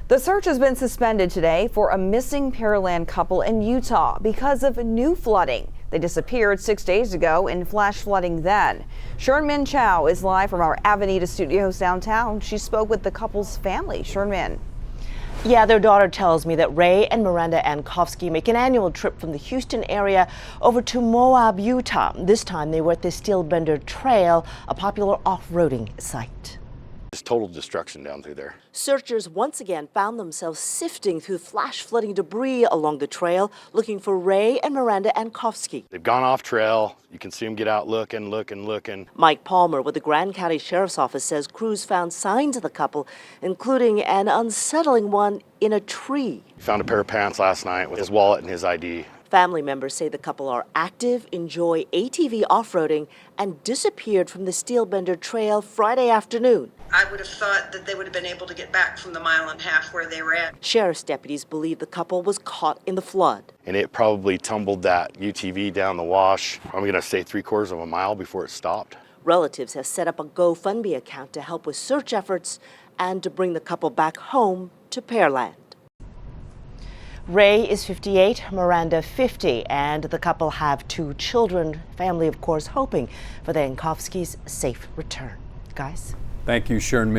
The search has been suspended today for a missing Pearland couple in Utah because of new flooding. They disappeared 6 days ago in flash flooding then. Sherman Chow is live from our Avenida studios downtown. She spoke with the couple's family. Sherman. Yeah, their daughter tells me that Ray and Maranda Ankofski make an annual trip from the Houston area over to Moab, Utah. This time they were at the Steelbender Trail, a popular off-roading site. There's total destruction down through there. Searchers once again found themselves sifting through flash flooding debris along the trail, looking for Ray and Maranda Ankofski. They've gone off trail. You can see them get out looking. Mike Palmer with the Grand County Sheriff's Office says crews found signs of the couple, including an unsettling one in a tree. He found a pair of pants last night with his wallet and his ID. Family members say the couple are active, enjoy ATV off-roading, and disappeared from the Steelbender Trail Friday afternoon. I would have thought that they would have been able to get back from the 1.5 miles where they were at. Sheriff's deputies believe the couple was caught in the flood. And it probably tumbled that UTV down the wash. I'm going to say 3/4 of a mile before it stopped. Relatives have set up a GoFundMe account to help with search efforts and to bring the couple back home to Pearland. Ray is 58, Maranda 50, and the couple have 2 children. Family, of course, hoping for the Ankofskis' safe return. Guys? Thank you, Sherman.